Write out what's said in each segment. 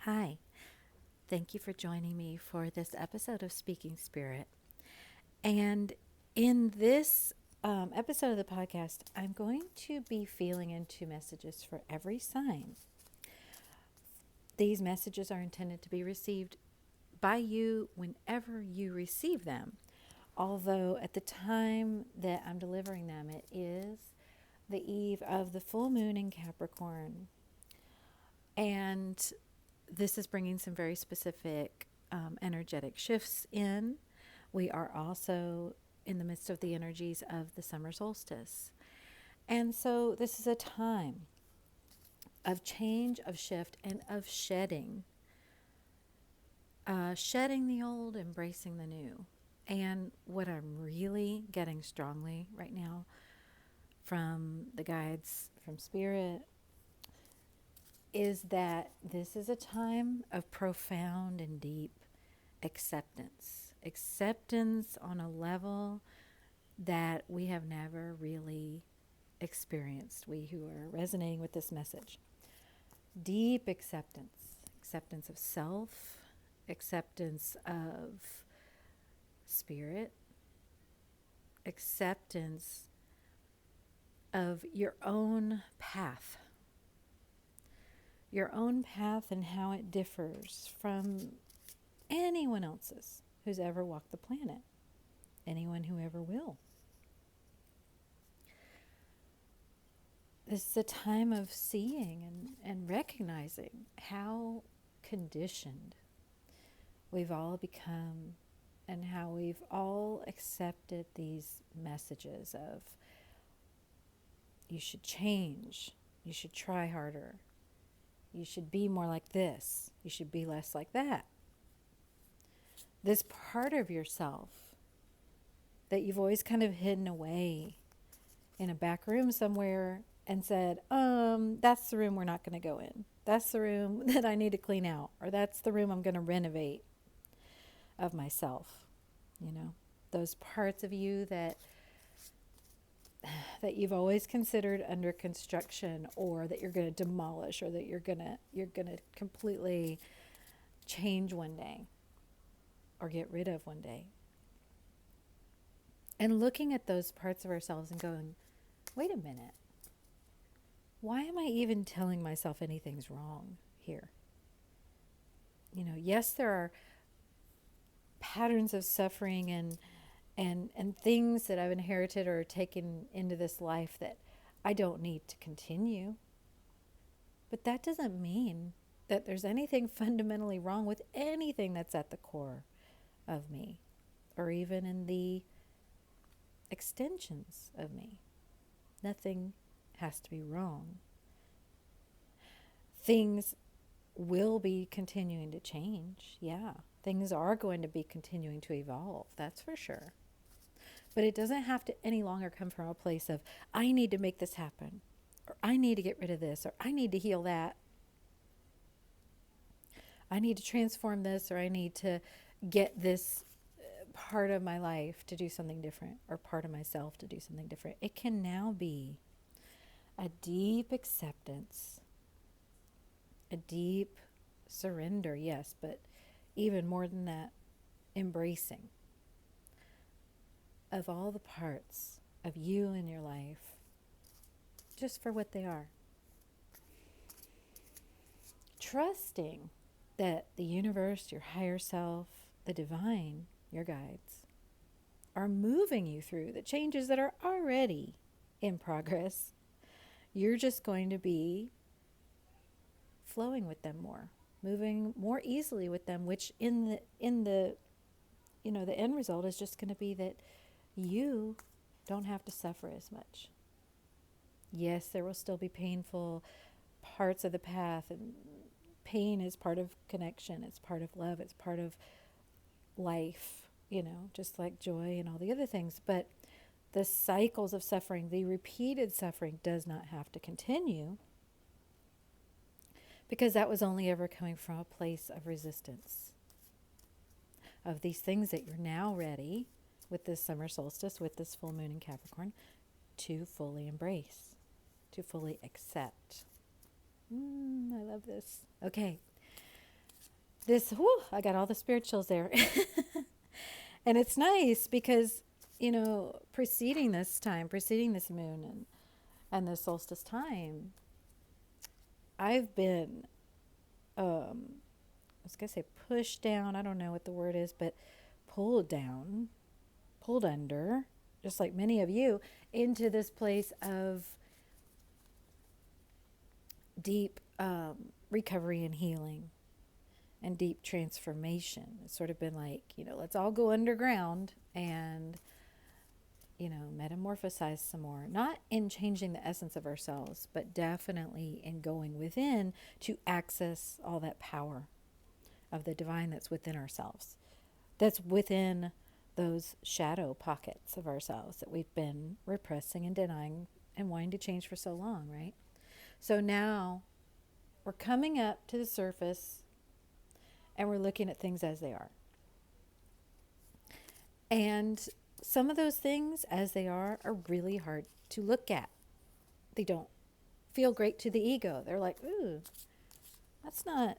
Hi, thank you for joining me for this episode of Speaking Spirit. And in this episode of the podcast, I'm going to be feeling into messages for every sign. These messages are intended to be received by you whenever you receive them. Although at the time that I'm delivering them, it is the eve of the full moon in Capricorn. And this is bringing some very specific energetic shifts in. We are also in the midst of the energies of the summer solstice. And so this is a time of change, of shift, and of shedding. Shedding the old, embracing the new. And what I'm really getting strongly right now from the guides from Spirit is that this is a time of profound and deep acceptance. Acceptance on a level that we have never really experienced, we who are resonating with this message. Deep acceptance. Acceptance of self, acceptance of spirit, acceptance of your own path. Your own path and how it differs from anyone else's who's ever walked the planet, anyone who ever will. This is a time of seeing and recognizing how conditioned we've all become and how we've all accepted these messages of you should change, you should try harder, you should be more like this, you should be less like that. This part of yourself that you've always kind of hidden away in a back room somewhere and said, that's the room we're not going to go in. That's the room that I need to clean out. Or that's the room I'm going to renovate of myself. You know, those parts of you that you've always considered under construction, or that you're going to demolish, or that you're going to completely change one day or get rid of one day. And looking at those parts of ourselves and going, wait a minute. Why am I even telling myself anything's wrong here? You know, yes, there are patterns of suffering and things that I've inherited or taken into this life that I don't need to continue. But that doesn't mean that there's anything fundamentally wrong with anything that's at the core of me, or even in the extensions of me. Nothing has to be wrong. Things will be continuing to change. Yeah, things are going to be continuing to evolve. That's for sure. But it doesn't have to any longer come from a place of, I need to make this happen, or I need to get rid of this, or I need to heal that. I need to transform this, or I need to get this part of my life to do something different, or part of myself to do something different. It can now be a deep acceptance, a deep surrender, yes, but even more than that, embracing of all the parts of you in your life just for what they are. Trusting that the universe, your higher self, the divine, your guides, are moving you through the changes that are already in progress. You're just going to be flowing with them more, moving more easily with them, which in the the end result is just going to be that you don't have to suffer as much. Yes, there will still be painful parts of the path, and pain is part of connection, it's part of love, it's part of life, just like joy and all the other things. But the cycles of suffering, the repeated suffering, does not have to continue, because that was only ever coming from a place of resistance of these things that you're now ready with this summer solstice, with this full moon in Capricorn, to fully embrace, to fully accept. I love this. Okay. I got all the spirit chills there. And it's nice because, preceding this moon and the solstice time, I've been, I was going to say pushed down. I don't know what the word is, but pulled down, pulled under, just like many of you, into this place of deep recovery and healing and deep transformation. It's sort of been like, let's all go underground and, metamorphosize some more. Not in changing the essence of ourselves, but definitely in going within to access all that power of the divine that's within ourselves. That's within those shadow pockets of ourselves that we've been repressing and denying and wanting to change for so long, right? So now we're coming up to the surface and we're looking at things as they are. And some of those things as they are really hard to look at. They don't feel great to the ego. They're like, ooh, that's not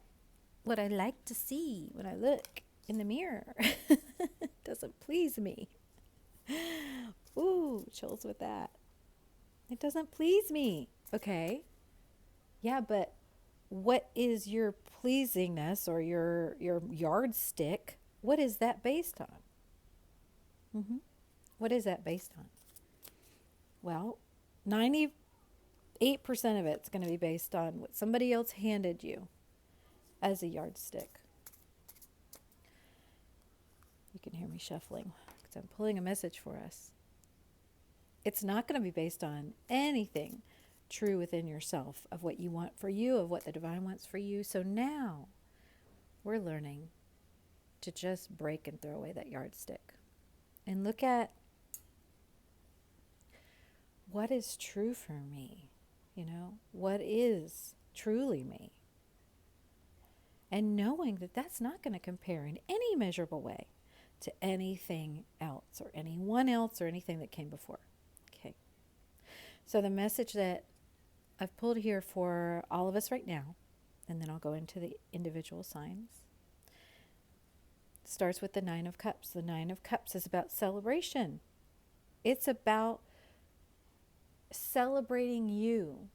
what I like to see when I look in the mirror. It doesn't please me. Ooh, chills with that. It doesn't please me. Okay. Yeah, but what is your pleasingness or your yardstick? What is that based on? What is that based on? Well, 98% of it's going to be based on what somebody else handed you as a yardstick. You can hear me shuffling because I'm pulling a message for us. It's not going to be based on anything true within yourself of what you want for you, of what the divine wants for you. So now we're learning to just break and throw away that yardstick and look at what is true for me, what is truly me. And knowing that that's not going to compare in any measurable way to anything else or anyone else or anything that came before. Okay. So the message that I've pulled here for all of us right now, and then I'll go into the individual signs, starts with the Nine of Cups. The Nine of Cups is about celebration. It's about celebrating you,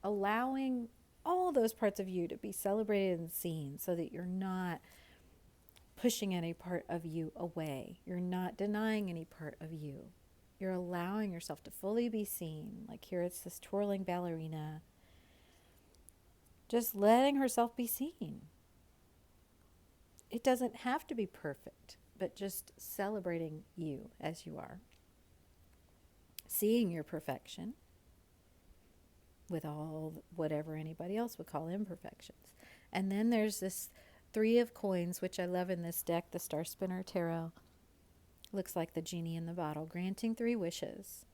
allowing all those parts of you to be celebrated and seen so that you're not pushing any part of you away. You're not denying any part of you. You're allowing yourself to fully be seen. Like here it's this twirling ballerina, just letting herself be seen. It doesn't have to be perfect, but just celebrating you as you are. Seeing your perfection with all whatever anybody else would call imperfections. And then there's this Three of Coins, which I love in this deck, the Star Spinner Tarot. Looks like the genie in the bottle, granting 3 wishes.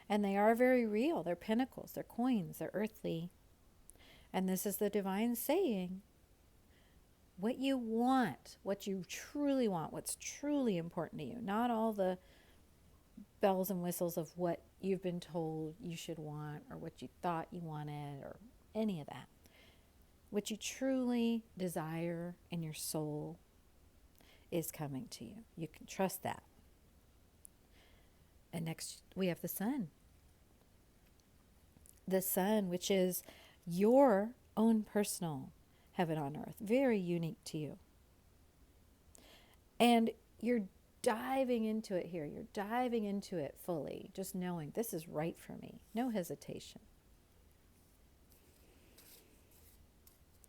And they are very real. They're pentacles, they're coins, they're earthly. And this is the divine saying, what you want, what you truly want, what's truly important to you. Not all the bells and whistles of what you've been told you should want or what you thought you wanted or any of that. What you truly desire in your soul is coming to you. You can trust that. And next we have the sun. The sun, which is your own personal heaven on earth, very unique to you. And you're diving into it here. You're diving into it fully, just knowing this is right for me. No hesitation.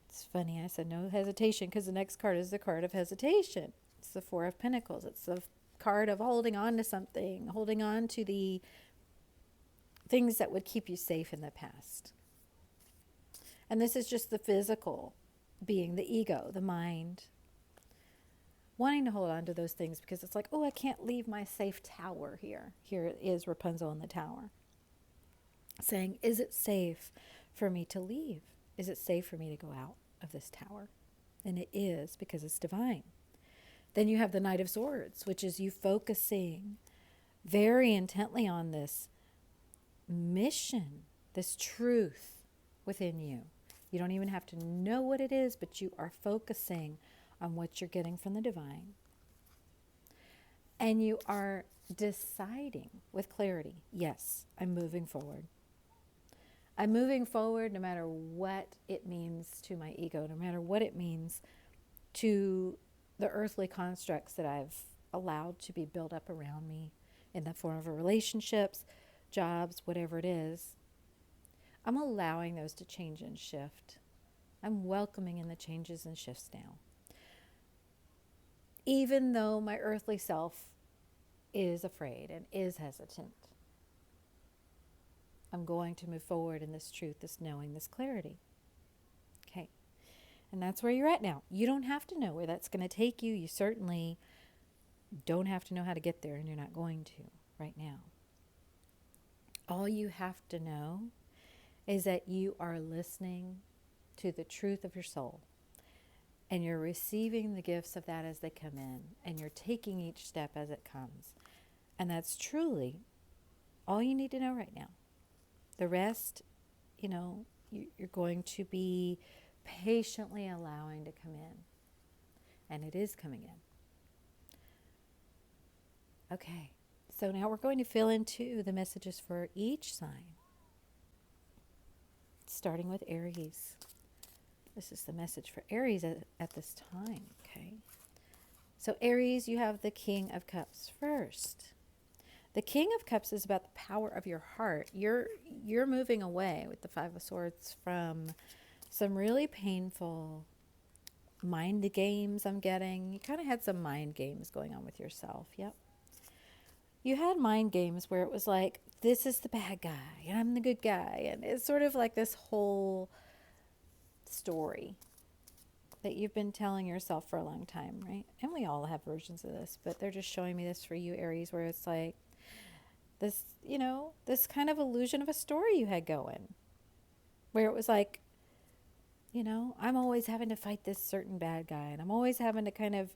It's funny, I said no hesitation because the next card is the card of hesitation. It's the Four of Pentacles. It's the card of holding on to something, holding on to the things that would keep you safe in the past. And this is just the physical being, the ego, the mind, wanting to hold on to those things because it's like, oh, I can't leave my safe tower here. Here is Rapunzel in the tower saying, is it safe for me to leave? Is it safe for me to go out of this tower? And it is, because it's divine. Then you have the Knight of Swords, which is you focusing very intently on this mission, this truth within you. You don't even have to know what it is, but you are focusing on what you're getting from the divine. And you are deciding with clarity, yes, I'm moving forward. I'm moving forward no matter what it means to my ego, no matter what it means to the earthly constructs that I've allowed to be built up around me in the form of relationships, jobs, whatever it is. I'm allowing those to change and shift. I'm welcoming in the changes and shifts now. Even though my earthly self is afraid and is hesitant, I'm going to move forward in this truth, this knowing, this clarity. Okay. And that's where you're at now. You don't have to know where that's going to take you. You certainly don't have to know how to get there, and you're not going to right now. All you have to know is that you are listening to the truth of your soul, and you're receiving the gifts of that as they come in, and you're taking each step as it comes. And that's truly all you need to know right now. The rest, you're going to be patiently allowing to come in. And it is coming in. Okay, so now we're going to fill into the messages for each sign. Starting with Aries. This is the message for Aries at this time, okay? So Aries, you have the King of Cups first. The King of Cups is about the power of your heart. You're moving away with the Five of Swords from some really painful mind games I'm getting. You kind of had some mind games going on with yourself. Yep. You had mind games where it was like, this is the bad guy and I'm the good guy. And it's sort of like this whole story that you've been telling yourself for a long time, right? And we all have versions of this, but they're just showing me this for you, Aries, where it's like, this, this kind of illusion of a story you had going, where it was like, I'm always having to fight this certain bad guy, and I'm always having to kind of,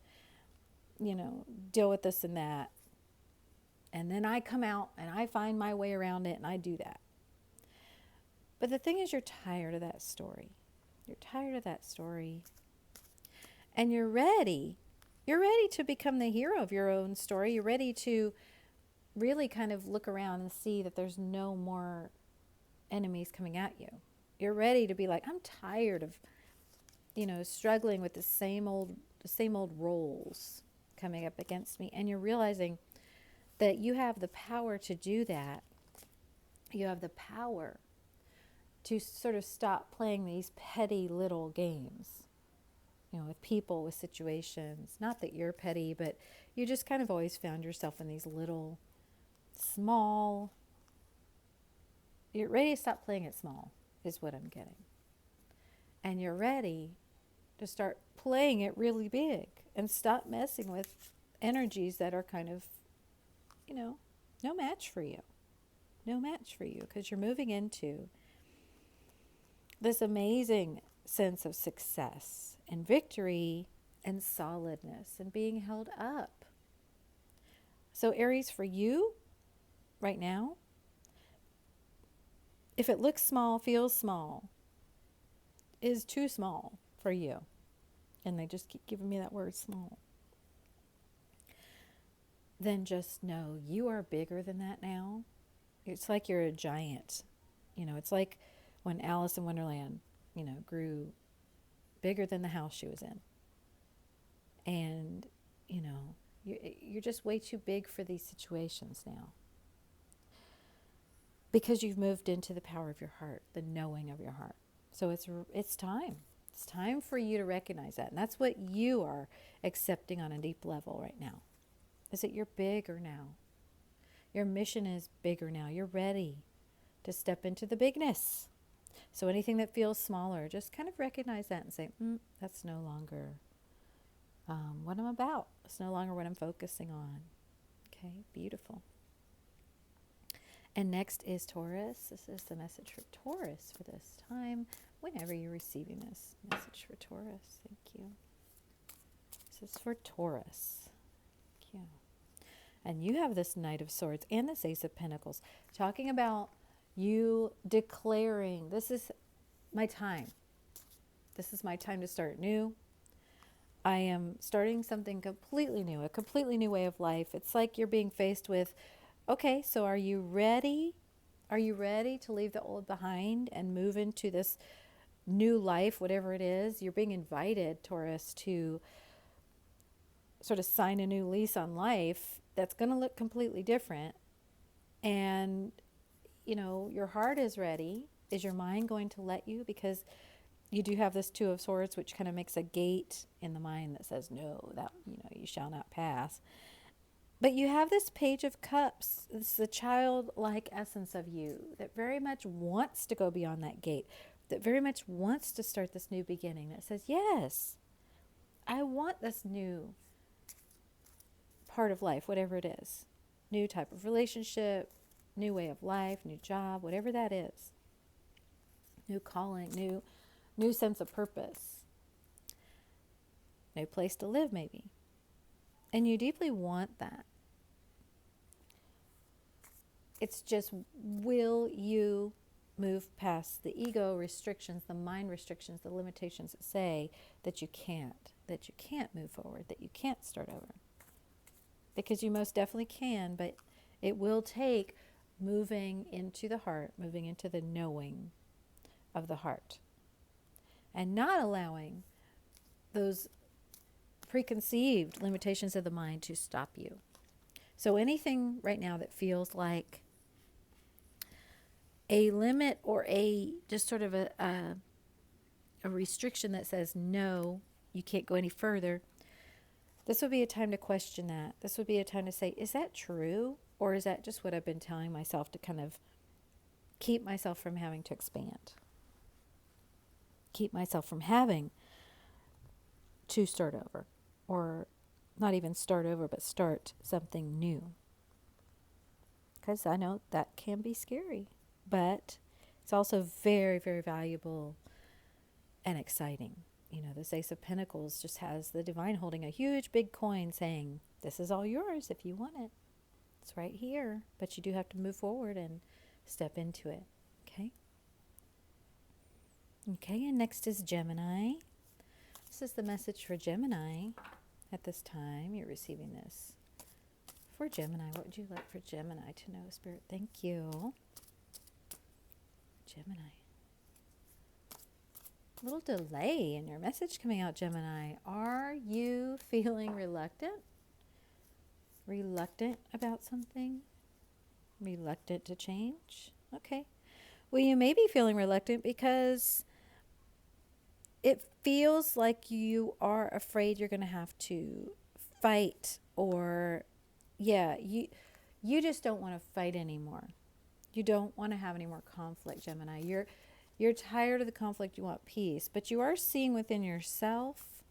deal with this and that. And then I come out and I find my way around it and I do that. But the thing is, you're tired of that story. You're tired of that story. And you're ready. You're ready to become the hero of your own story. You're ready to really kind of look around and see that there's no more enemies coming at you. You're ready to be like, I'm tired of, struggling with the same old roles coming up against me. And you're realizing that you have the power to do that. You have the power to sort of stop playing these petty little games, with people, with situations. Not that you're petty, but you just kind of always found yourself in these little small. You're ready to stop playing it small, is what I'm getting. And you're ready to start playing it really big and stop messing with energies that are kind of, no match for you. No match for you, because you're moving into this amazing sense of success and victory and solidness and being held up. So Aries, for you, right now, if it looks small, feels small, is too small for you, and they just keep giving me that word small, then just know you are bigger than that now. It's like you're a giant. It's like when Alice in Wonderland, grew bigger than the house she was in. And, you're just way too big for these situations now. Because you've moved into the power of your heart, the knowing of your heart. So it's time. It's time for you to recognize that. And that's what you are accepting on a deep level right now. Is that you're bigger now. Your mission is bigger now. You're ready to step into the bigness. So anything that feels smaller, just kind of recognize that and say, that's no longer what I'm about. It's no longer what I'm focusing on. Okay, beautiful. And next is Taurus. This is the message for Taurus for this time. Whenever you're receiving this message for Taurus, thank you. This is for Taurus. Thank you. And you have this Knight of Swords and this Ace of Pentacles, talking about you declaring, this is my time. This is my time to start new. I am starting something completely new, a completely new way of life. It's like you're being faced with, okay, so are you ready? Are you ready to leave the old behind and move into this new life, whatever it is? You're being invited, Taurus, to sort of sign a new lease on life that's going to look completely different. And, you know, your heart is ready. Is your mind going to let you? Because you do have this Two of Swords, which kind of makes a gate in the mind that says, no, that, you know, you shall not pass. But you have this Page of Cups. It's the childlike essence of you that very much wants to go beyond that gate, that very much wants to start this new beginning, that says, yes, I want this new part of life, whatever it is. New type of relationship, new way of life, new job, whatever that is. New calling, new sense of purpose. New place to live, maybe. And you deeply want that. It's just, will you move past the ego restrictions, the mind restrictions, the limitations that say that you can't move forward, that you can't start over? Because you most definitely can, but it will take moving into the heart, moving into the knowing of the heart, and not allowing those preconceived limitations of the mind to stop you. So anything right now that feels like a limit or a just sort of a restriction that says, no, you can't go any further, this would be a time to question that. This would be a time to say, is that true? Or is that just what I've been telling myself to kind of keep myself from having to expand? Keep myself from having to start over. Or not even start over, but start something new. Because I know that can be scary. But it's also very, very valuable and exciting. You know, this Ace of Pentacles just has the divine holding a huge big coin saying, this is all yours if you want it. It's right here. But you do have to move forward and step into it. Okay? Okay, and next is Gemini. This is the message for Gemini at this time. You're receiving this. For Gemini, what would you like for Gemini to know, Spirit? Thank you. Gemini. A little delay in your message coming out, Gemini. Are you feeling reluctant? Reluctant about something? Reluctant to change? Okay. Well, you may be feeling reluctant because it feels like you are afraid you're going to have to fight, or, yeah, you just don't want to fight anymore. You don't want to have any more conflict, Gemini. You're tired of the conflict. You want peace. But you are seeing within yourself,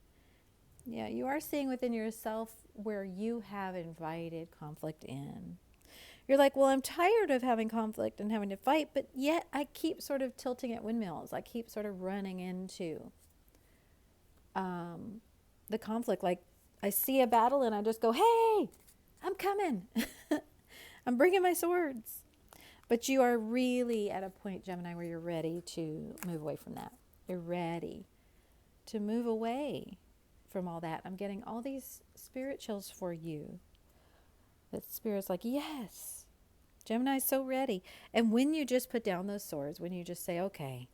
you are seeing within yourself where you have invited conflict in. You're like, well, I'm tired of having conflict and having to fight, but yet I keep sort of tilting at windmills. I keep sort of running into the conflict. Like, I see a battle and I just go, hey, I'm coming. I'm bringing my swords. But you are really at a point, Gemini, where you're ready to move away from that. You're ready to move away from all that. I'm getting all these spirit chills for you. That Spirit's like, yes, Gemini's so ready. And when you just put down those swords, when you just say, okay,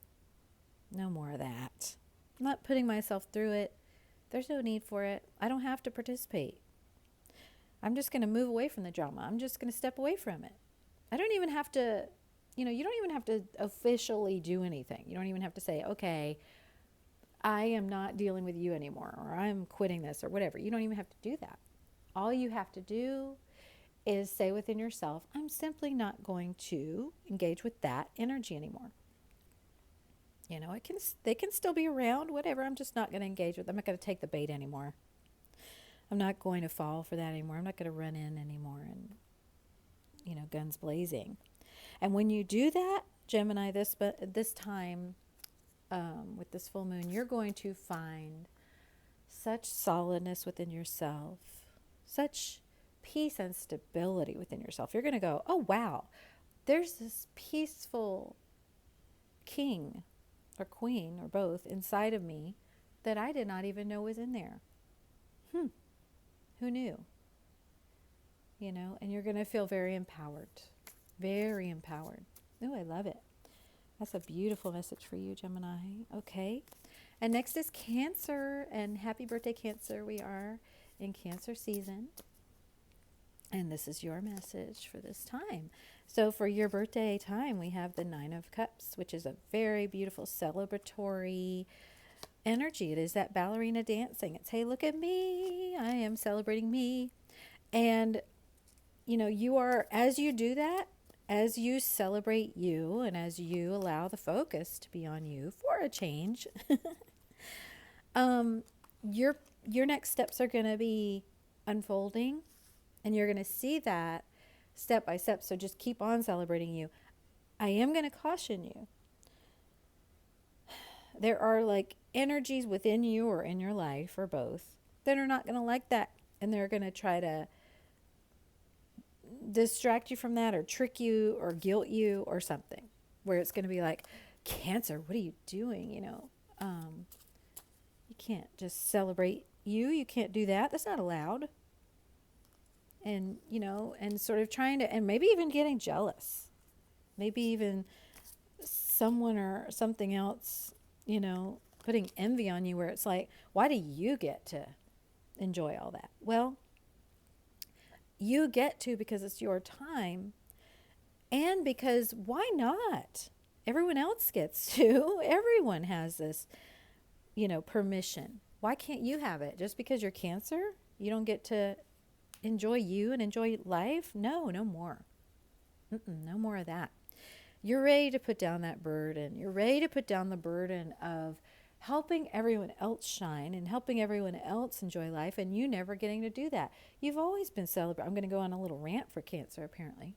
no more of that. I'm not putting myself through it. There's no need for it. I don't have to participate. I'm just going to move away from the drama. I'm just going to step away from it. I don't even have to, you don't even have to officially do anything. You don't even have to say, okay, I am not dealing with you anymore, or I'm quitting this, or whatever. You don't even have to do that. All you have to do is say within yourself, I'm simply not going to engage with that energy anymore. They can still be around, whatever. I'm just not going to engage with them. I'm not going to take the bait anymore. I'm not going to fall for that anymore. I'm not going to run in anymore and, guns blazing. And when you do that, Gemini, this time with this full moon, you're going to find such solidness within yourself, such peace and stability within yourself. You're going to go, oh, wow, there's this peaceful king or queen or both inside of me that I did not even know was in there. Who knew? You know, and you're going to feel very empowered. Very empowered. Oh, I love it. That's a beautiful message for you, Gemini. Okay. And next is Cancer. And happy birthday, Cancer. We are in Cancer season. And this is your message for this time. So for your birthday time, we have the Nine of Cups, which is a very beautiful celebratory energy. It is that ballerina dancing. It's, hey, look at me. I am celebrating me. And, you know, you are, as you do that, as you celebrate you and as you allow the focus to be on you for a change, your next steps are going to be unfolding, and you're going to see that step by step. So just keep on celebrating you. I am going to caution you. There are like energies within you or in your life or both that are not going to like that, and they're going to try to distract you from that or trick you or guilt you or something, where it's going to be like, Cancer, what are you doing? You know, you can't just celebrate you. You can't do that. That's not allowed. And, you know, and sort of trying to, and maybe even getting jealous. Maybe even someone or something else, you know, putting envy on you, where it's like, why do you get to enjoy all that? Well, you get to because it's your time, and because why not? Everyone else gets to. Everyone has this, you know, permission. Why can't you have it? Just because you're Cancer, you don't get to enjoy you and enjoy life? No, no more. No more of that. You're ready to put down that burden. You're ready to put down the burden of helping everyone else shine and helping everyone else enjoy life, and you never getting to do that. You've always been celebrating. I'm going to go on a little rant for Cancer, apparently.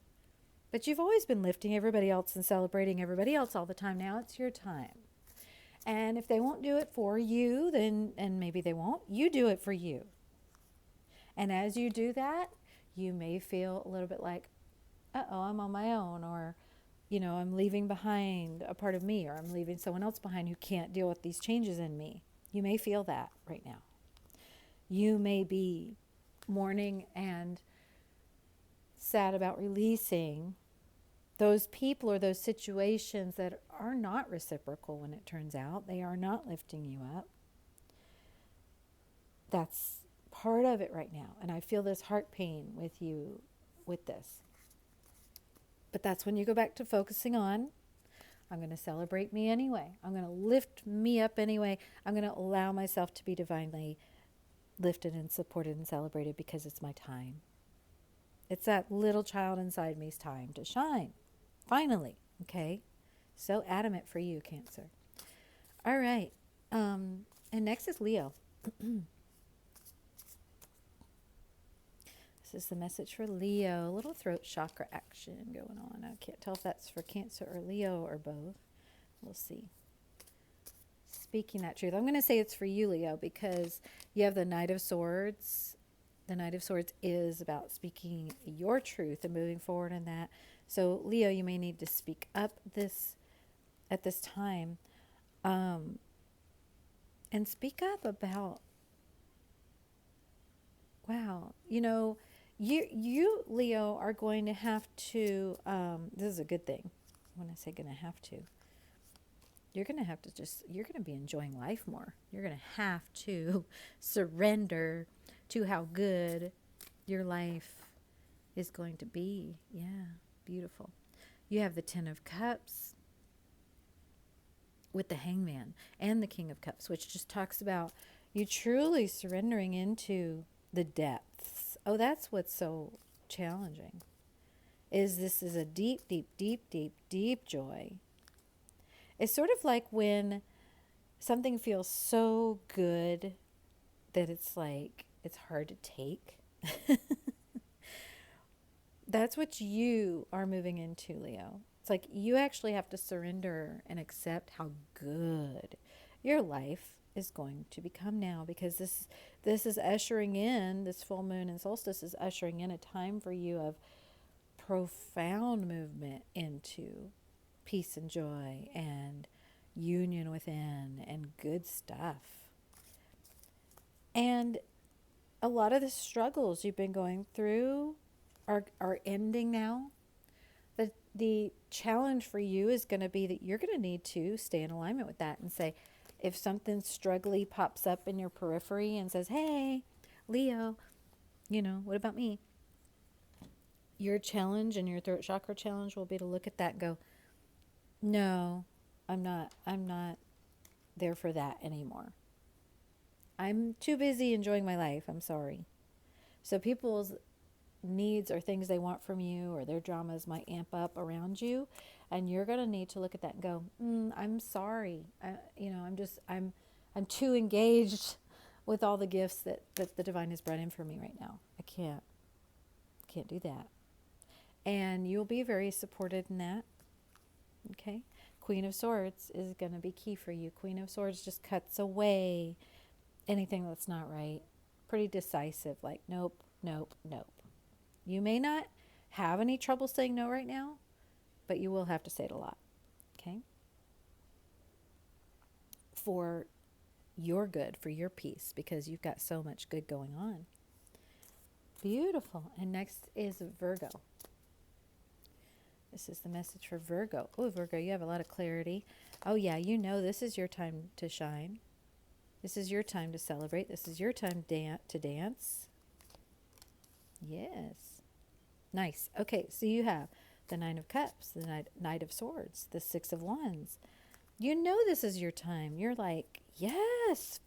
But you've always been lifting everybody else and celebrating everybody else all the time. Now it's your time. And if they won't do it for you, then, and maybe they won't, you do it for you. And as you do that, you may feel a little bit like, uh-oh, I'm on my own, or, you know, I'm leaving behind a part of me, or I'm leaving someone else behind who can't deal with these changes in me. You may feel that right now. You may be mourning and sad about releasing those people or those situations that are not reciprocal when it turns out. They are not lifting you up. That's part of it right now. And I feel this heart pain with you with this. But that's when you go back to focusing on, I'm going to celebrate me anyway. I'm going to lift me up anyway. I'm going to allow myself to be divinely lifted and supported and celebrated because it's my time. It's that little child inside me's time to shine. Finally. Okay? So adamant for you, Cancer. All right. And next is Leo. This is the message for Leo. A little throat chakra action going on. I can't tell if that's for Cancer or Leo or both. We'll see. Speaking that truth. I'm going to say it's for you, Leo, because you have the Knight of Swords. The Knight of Swords is about speaking your truth and moving forward in that. So, Leo, you may need to speak up at this time. And speak up about, wow, you know, you, Leo, are going to have to, this is a good thing. When I say going to have to, you're going to have to you're going to be enjoying life more. You're going to have to surrender to how good your life is going to be. Yeah, beautiful. You have the Ten of Cups with the Hangman and the King of Cups, which just talks about you truly surrendering into the depths. Oh, that's what's so challenging. This is a deep, deep, deep, deep, deep joy. It's sort of like when something feels so good that it's like it's hard to take. That's what you are moving into, Leo. It's like you actually have to surrender and accept how good your life is going to become now, because this is ushering in, this full moon and solstice is ushering in a time for you of profound movement into peace and joy and union within and good stuff. And a lot of the struggles you've been going through are ending now. The challenge for you is going to be that you're going to need to stay in alignment with that and say, if something struggly pops up in your periphery and says, hey, Leo, what about me? Your challenge and your throat chakra challenge will be to look at that and go, no, I'm not there for that anymore. I'm too busy enjoying my life. I'm sorry. So people's needs or things they want from you or their dramas might amp up around you, and you're going to need to look at that and go, I'm sorry. I'm too engaged with all the gifts that the divine has brought in for me right now. I can't do that. And you'll be very supported in that. Okay? Queen of Swords is going to be key for you. Queen of Swords just cuts away anything that's not right. Pretty decisive, like nope, nope, nope. You may not have any trouble saying no right now, but you will have to say it a lot, okay? For your good, for your peace, because you've got so much good going on. Beautiful. And next is Virgo. This is the message for Virgo. Oh, Virgo, you have a lot of clarity. Oh, yeah, this is your time to shine. This is your time to celebrate. This is your time to dance. Yes. Nice. Okay, so you have the Nine of Cups, the Knight of Swords, the Six of Wands. This is your time. You're like, yes,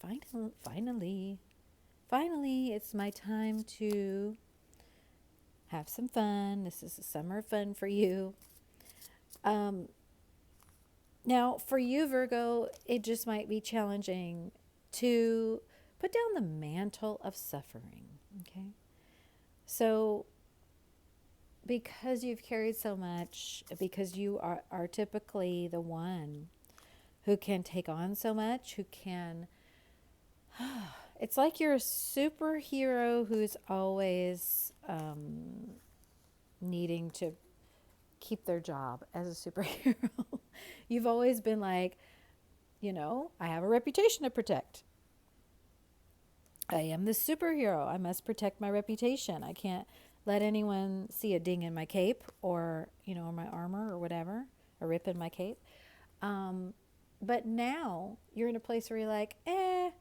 finally, it's my time to have some fun. This is a summer of fun for you. Now, for you, Virgo, it just might be challenging to put down the mantle of suffering, okay? So, because you've carried so much, because you are typically the one who can take on so much, who can, it's like you're a superhero who's always needing to keep their job as a superhero. You've always been like, I have a reputation to protect. I am the superhero. I must protect my reputation. I can't let anyone see a ding in my cape or, or my armor or whatever, a rip in my cape. But now you're in a place where you're like, F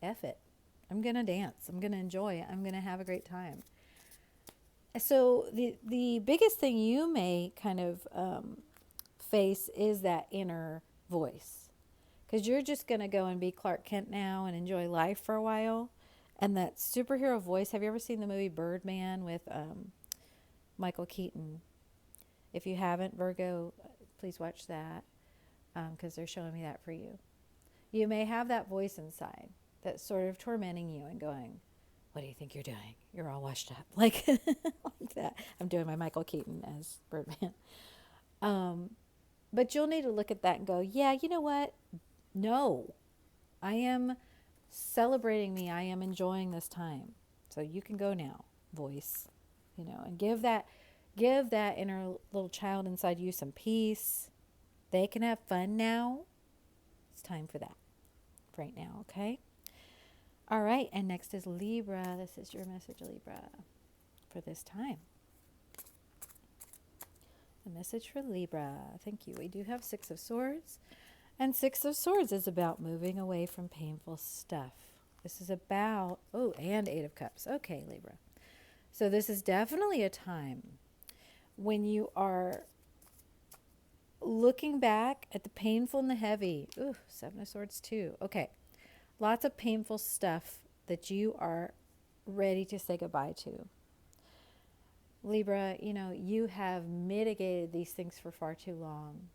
it. I'm going to dance. I'm going to enjoy it. I'm going to have a great time. So the biggest thing you may kind of face is that inner voice. Because you're just going to go and be Clark Kent now and enjoy life for a while. And that superhero voice, have you ever seen the movie Birdman with Michael Keaton? If you haven't, Virgo, please watch that because they're showing me that for you. You may have that voice inside that's sort of tormenting you and going, what do you think you're doing? You're all washed up. Like that. I'm doing my Michael Keaton as Birdman. But you'll need to look at that and go, yeah, you know what? No, I am celebrating me. I am enjoying this time. So you can go now, voice, and give that inner little child inside you some peace. They can have fun now. It's time for that right now, okay? All right, and next is Libra. This is your message, Libra, for this time. A message for Libra. Thank you. We do have Six of Swords. And Six of Swords is about moving away from painful stuff. This is about, and Eight of Cups. Okay, Libra. So this is definitely a time when you are looking back at the painful and the heavy. Ooh, Seven of Swords too. Okay. Lots of painful stuff that you are ready to say goodbye to. Libra, you have mitigated these things for far too long.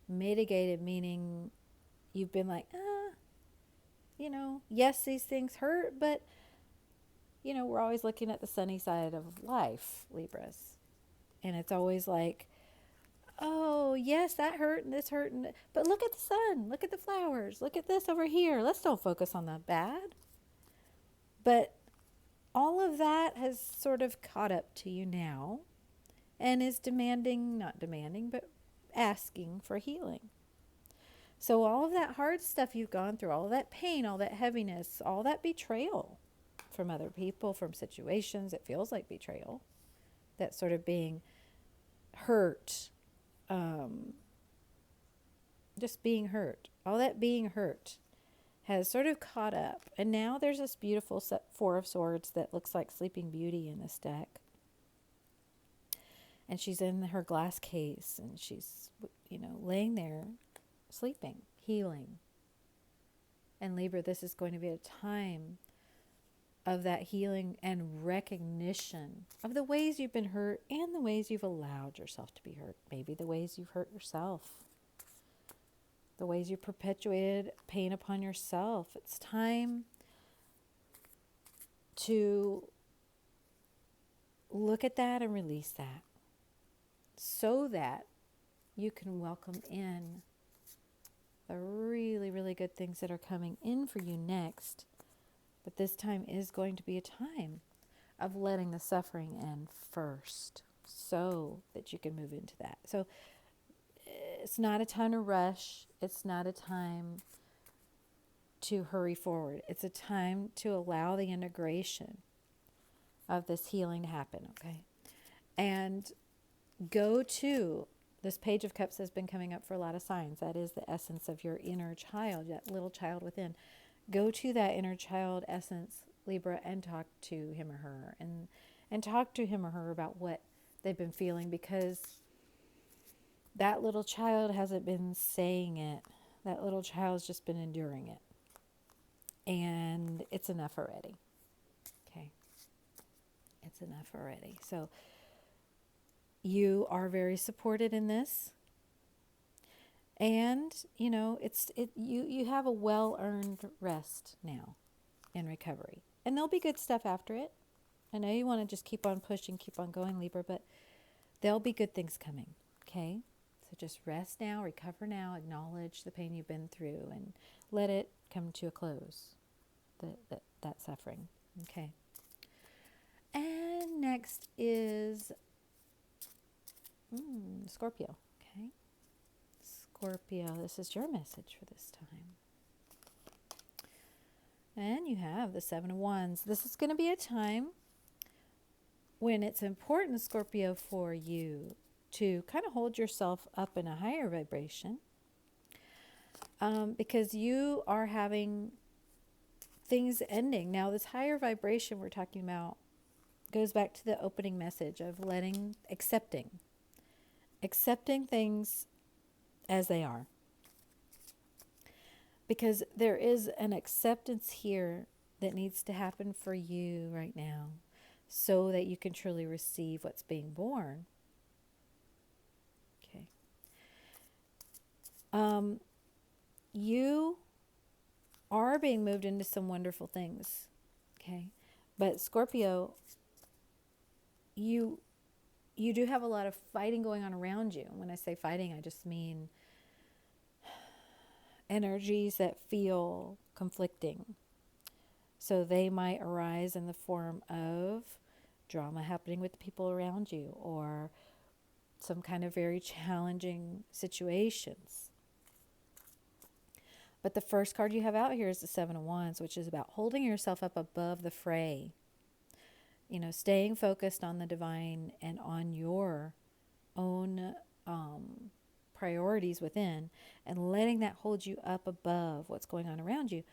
Mitigated meaning you've been like, yes, these things hurt, but, we're always looking at the sunny side of life, Libras. And it's always like, oh, yes, that hurt and this hurt. But look at the sun. Look at the flowers. Look at this over here. Let's don't focus on the bad. But all of that has sort of caught up to you now and is not demanding, but asking for healing. So all of that hard stuff you've gone through, all of that pain, all that heaviness, all that betrayal from other people, from situations, it feels like betrayal, that sort of being hurt, just being hurt, all that being hurt has sort of caught up. And now there's this beautiful Four of Swords that looks like Sleeping Beauty in this deck. And she's in her glass case and she's, laying there sleeping, healing. And Libra, this is going to be a time of that healing and recognition of the ways you've been hurt and the ways you've allowed yourself to be hurt. Maybe the ways you've hurt yourself, the ways you perpetuated pain upon yourself. It's time to look at that and release that so that you can welcome in the really, really good things that are coming in for you next. But this time is going to be a time of letting the suffering end first so that you can move into that. So it's not a time to rush. It's not a time to hurry forward. It's a time to allow the integration of this healing to happen, okay? And go to, this Page of Cups has been coming up for a lot of signs. That is the essence of your inner child, that little child within. Go to that inner child essence, Libra, and talk to him or her. And talk to him or her about what they've been feeling, because that little child hasn't been saying it. That little child's just been enduring it. And it's enough already. Okay. It's enough already. So you are very supported in this. And, you have a well-earned rest now in recovery. And there'll be good stuff after it. I know you want to just keep on pushing, keep on going, Libra, but there'll be good things coming, okay? So just rest now, recover now, acknowledge the pain you've been through, and let it come to a close, that suffering, okay? And next is Scorpio, okay? Scorpio, this is your message for this time. And you have the Seven of Wands. This is going to be a time when it's important, Scorpio, for you to kind of hold yourself up in a higher vibration, because you are having things ending. Now, this higher vibration we're talking about goes back to the opening message of accepting things as they are. Because there is an acceptance here that needs to happen for you right now so that you can truly receive what's being born. Okay. You are being moved into some wonderful things. Okay. But Scorpio, you do have a lot of fighting going on around you. When I say fighting, I just mean energies that feel conflicting. So they might arise in the form of drama happening with the people around you, or some kind of very challenging situations. But the first card you have out here is the Seven of Wands, which is about holding yourself up above the fray. Staying focused on the divine and on your own priorities within, and letting that hold you up above what's going on around you.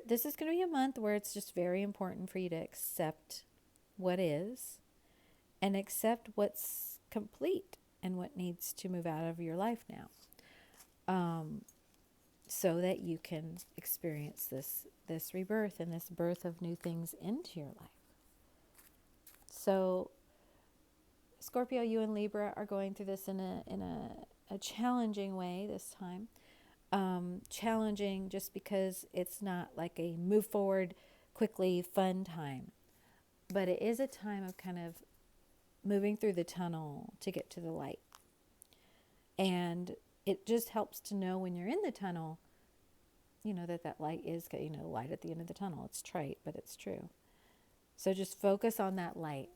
This is going to be a month where it's just very important for you to accept what is and accept what's complete and what needs to move out of your life now, so that you can experience this rebirth and this birth of new things into your life. So Scorpio, you and Libra are going through this in a challenging way this time. Challenging just because it's not like a move forward quickly fun time, but it is a time of kind of moving through the tunnel to get to the light. And it just helps to know when you're in the tunnel, that light is, light at the end of the tunnel. It's trite, but it's true. So just focus on that light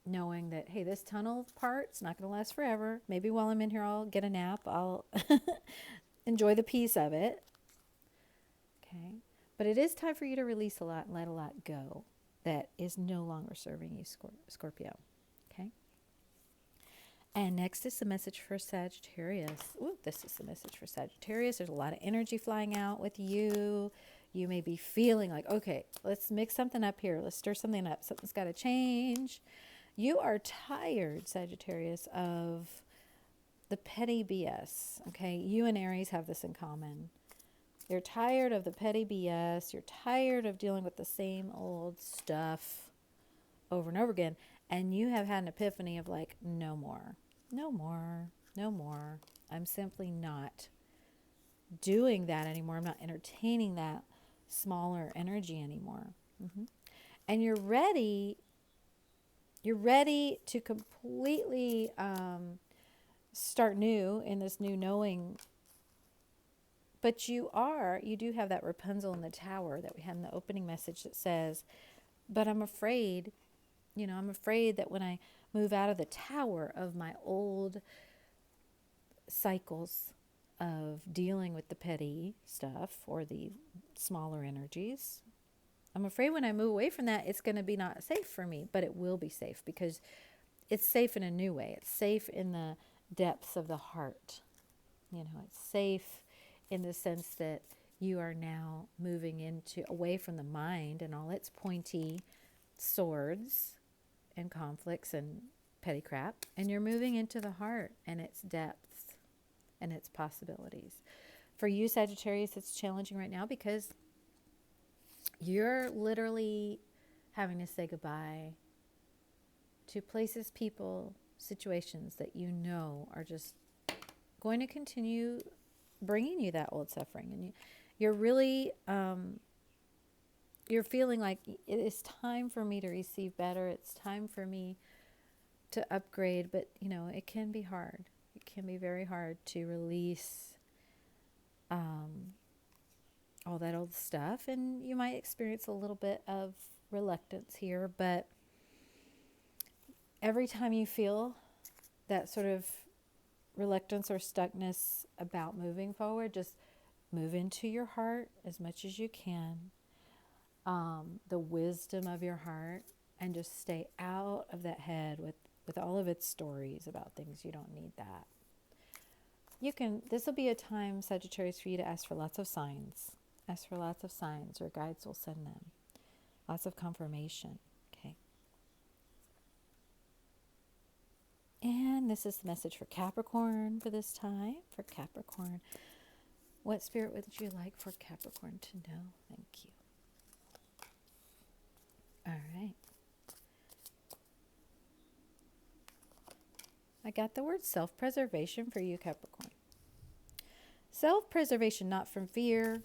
knowing that, hey, this tunnel part's not going to last forever. Maybe while I'm in here, I'll get a nap. I'll enjoy the peace of it. Okay. But it is time for you to release a lot and let a lot go that is no longer serving you, Scorpio. Okay. And next is the message for Sagittarius. Ooh, this is the message for Sagittarius. There's a lot of energy flying out with you. You may be feeling like, okay, let's mix something up here. Let's stir something up. Something's got to change. You are tired, Sagittarius, of the petty BS. Okay. You and Aries have this in common. You're tired of the petty BS. You're tired of dealing with the same old stuff over and over again. And you have had an epiphany of like, no more, no more, no more. I'm simply not doing that anymore. I'm not entertaining that smaller energy anymore. And you're ready to completely start new in this new knowing. But you do have that Rapunzel in the tower that we had in the opening message that says, but I'm afraid, I'm afraid that when I move out of the tower of my old cycles of dealing with the petty stuff or the smaller energies, I'm afraid when I move away from that, it's going to be not safe for me, but it will be safe because it's safe in a new way. It's safe in the depths of the heart. It's safe in the sense that you are now moving away from the mind and all its pointy swords and conflicts and petty crap, and you're moving into the heart and its depths and its possibilities. For you, Sagittarius, it's challenging right now because you're literally having to say goodbye to places, people, situations that are just going to continue bringing you that old suffering. And you're really, you're feeling like it is time for me to receive better. It's time for me to upgrade. But, it can be hard. It can be very hard to release all that old stuff. And you might experience a little bit of reluctance here. But every time you feel that sort of reluctance or stuckness about moving forward, just move into your heart as much as you can, the wisdom of your heart, and just stay out of that head with all of its stories about things. You don't need that. This will be a time, Sagittarius, for you to ask for lots of signs. Ask for lots of signs. Your guides will send them. Lots of confirmation. Okay. And this is the message for Capricorn for this time. For Capricorn, what spirit would you like for Capricorn to know? Thank you. All right. I got the word self-preservation for you, Capricorn. Self-preservation, not from fear,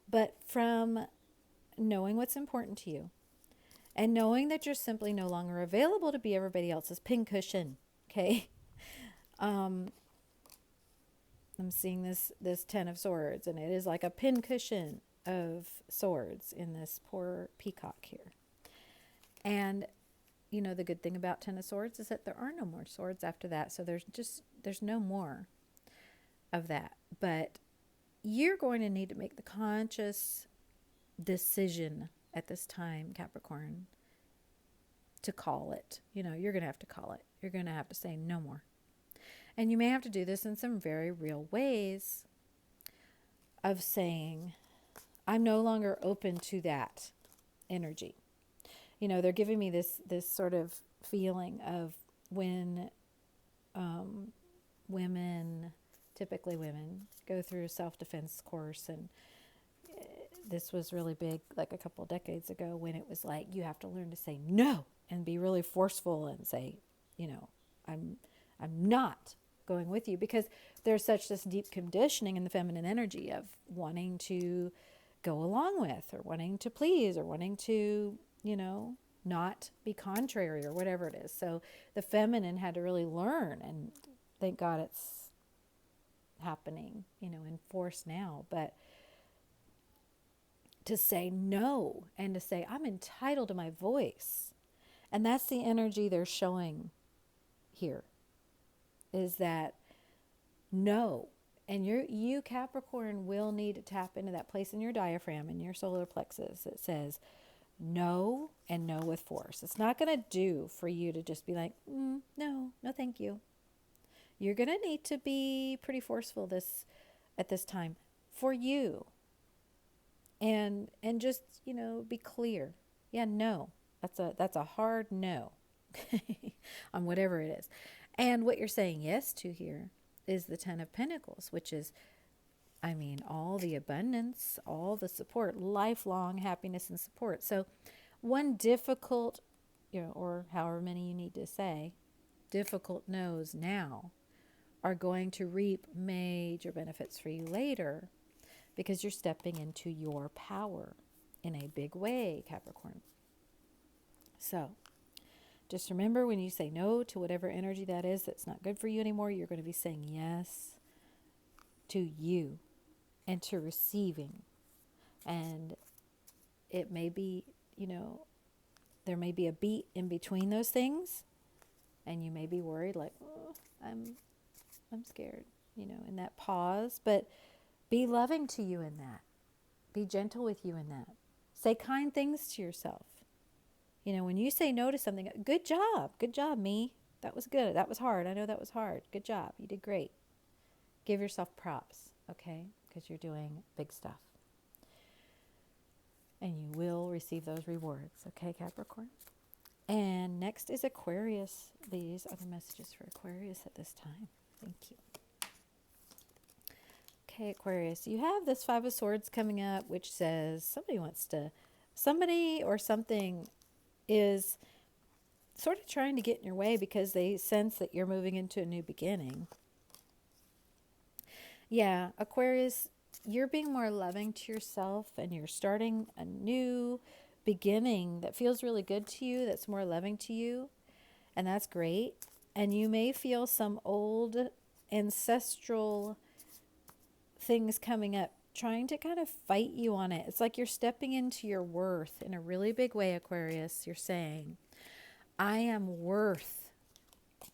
but from knowing what's important to you. And knowing that you're simply no longer available to be everybody else's pincushion, okay? I'm seeing this Ten of Swords, and it is like a pincushion of swords in this poor peacock here. And, the good thing about Ten of Swords is that there are no more swords after that. So there's no more of that. But you're going to need to make the conscious decision at this time, Capricorn, to call it. You're going to have to call it. You're going to have to say no more. And you may have to do this in some very real ways of saying, I'm no longer open to that energy. They're giving me this sort of feeling of when typically women, go through a self-defense course, and this was really big like a couple of decades ago, when it was like you have to learn to say no and be really forceful and say, I'm not going with you, because there's such this deep conditioning in the feminine energy of wanting to go along with, or wanting to please, or wanting to, not be contrary, or whatever it is. So the feminine had to really learn, and thank God it's happening, in force now. But to say no, and to say I'm entitled to my voice, And that's the energy they're showing here, is that no. And you Capricorn will need to tap into that place in your diaphragm, in your solar plexus, that says no, and no with force. It's not going to do for you to just be like, no, thank you. You're going to need to be pretty forceful at this time for you. And just, be clear. Yeah, no. That's a hard no on whatever it is. And what you're saying yes to here is the Ten of Pentacles, which is, all the abundance, all the support, lifelong happiness and support. So one difficult, or however many you need to say, difficult no's now are going to reap major benefits for you later, because you're stepping into your power in a big way, Capricorn. So just remember, when you say no to whatever energy that is that's not good for you anymore, you're going to be saying yes to you and to receiving. And it may be, there may be a beat in between those things, and you may be worried, like, oh, I'm scared, in that pause. But be loving to you in that. Be gentle with you in that. Say kind things to yourself. When you say no to something, good job, me. That was good. That was hard. I know that was hard. Good job. You did great. Give yourself props, okay? Because you're doing big stuff. And you will receive those rewards, okay, Capricorn? And next is Aquarius. These are the messages for Aquarius at this time. Thank you. Okay, Aquarius, you have this Five of Swords coming up, which says somebody or something is sort of trying to get in your way because they sense that you're moving into a new beginning. Yeah, Aquarius, you're being more loving to yourself, and you're starting a new beginning that feels really good to you, that's more loving to you, and that's great. And you may feel some old ancestral things coming up, trying to kind of fight you on it. It's like you're stepping into your worth in a really big way, Aquarius. You're saying, I am worth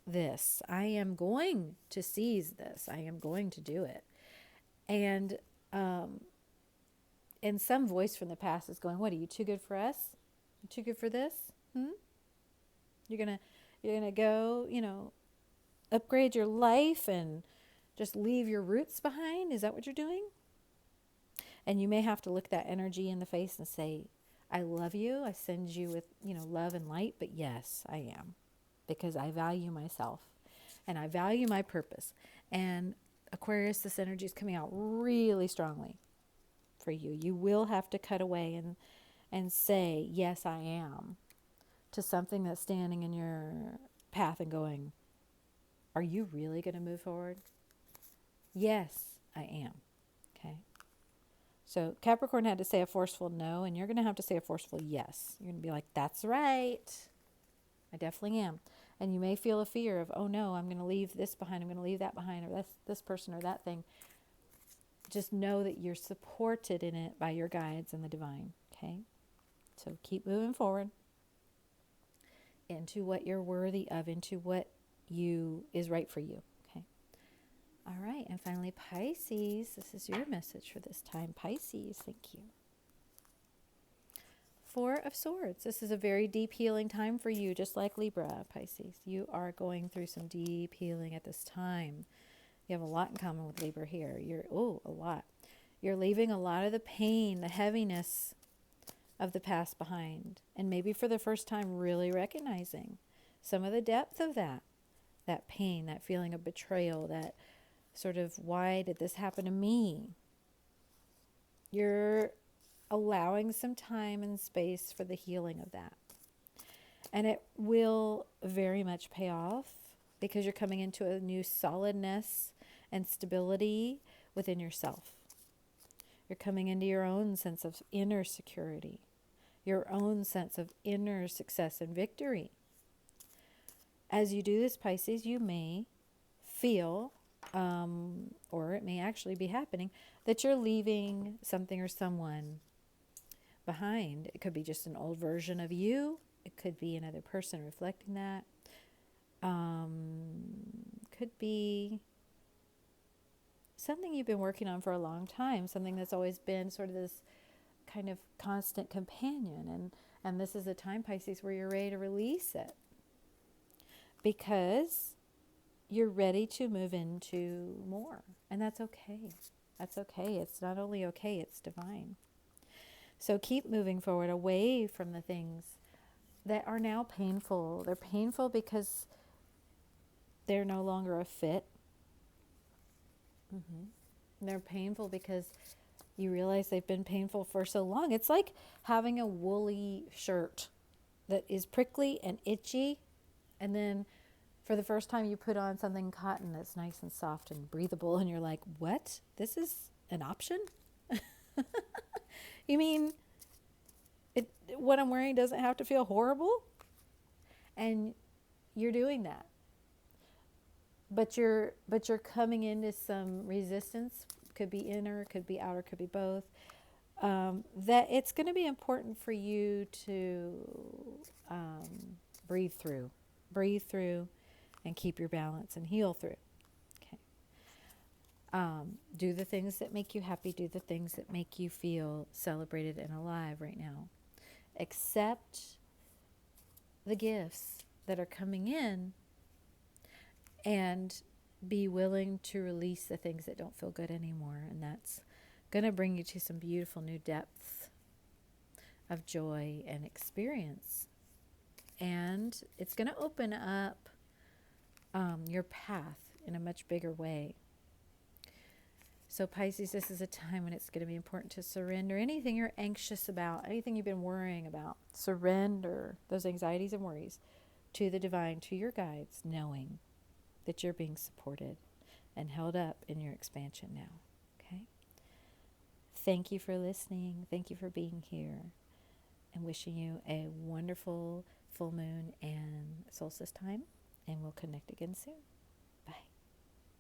this. I am going to seize this. I am going to do it. And some voice from the past is going, what, are you too good for us? You too good for this? You're gonna go, upgrade your life and just leave your roots behind? Is that what you're doing? And you may have to look that energy in the face and say, I love you. I send you with, love and light. But yes, I am. Because I value myself. And I value my purpose. And Aquarius, this energy is coming out really strongly for you. You will have to cut away and say, yes, I am, to something that's standing in your path and going, are you really going to move forward? Yes, I am. Okay. So Capricorn had to say a forceful no, and you're going to have to say a forceful yes. You're going to be like, that's right. I definitely am. And you may feel a fear of, oh no, I'm going to leave this behind. I'm going to leave that behind, or this person or that thing. Just know that you're supported in it by your guides and the divine. Okay. So keep moving forward into what you're worthy of, into what is right for you. Okay. All right. And finally, Pisces. This is your message for this time. Pisces. Thank you. Four of Swords. This is a very deep healing time for you, just like Libra, Pisces. You are going through some deep healing at this time. You have a lot in common with Libra here. A lot. You're leaving a lot of the pain, the heaviness of the past behind. And maybe for the first time, really recognizing some of the depth of that pain, that feeling of betrayal, that sort of, why did this happen to me? You're allowing some time and space for the healing of that. And it will very much pay off, because you're coming into a new solidness and stability within yourself. You're coming into your own sense of inner security, your own sense of inner success and victory. As you do this, Pisces, you may feel, or it may actually be happening, that you're leaving something or someone behind. It could be just an old version of you. It could be another person reflecting that. Could be something you've been working on for a long time, something that's always been sort of this kind of constant companion. And this is a time, Pisces, where you're ready to release it because you're ready to move into more. And that's okay. That's okay. It's not only okay, it's divine. So keep moving forward away from the things that are now painful. They're painful because they're no longer a fit. They're painful because you realize they've been painful for so long. It's like having a woolly shirt that is prickly and itchy, and then for the first time you put on something cotton that's nice and soft and breathable, and you're like, what? This is an option? You mean what I'm wearing doesn't have to feel horrible? And you're doing that. But you're coming into some resistance. Could be inner, could be outer, could be both. That it's going to be important for you to breathe through, and keep your balance and heal through. Okay. Do the things that make you happy. Do the things that make you feel celebrated and alive right now. Accept the gifts that are coming in, and be willing to release the things that don't feel good anymore. And that's going to bring you to some beautiful new depths of joy and experience. And it's going to open up your path in a much bigger way. So Pisces, this is a time when it's going to be important to surrender anything you're anxious about, anything you've been worrying about. Surrender those anxieties and worries to the divine, to your guides, knowing that you're being supported and held up in your expansion now. Okay? Thank you for listening. Thank you for being here. And wishing you a wonderful full moon and solstice time. And we'll connect again soon.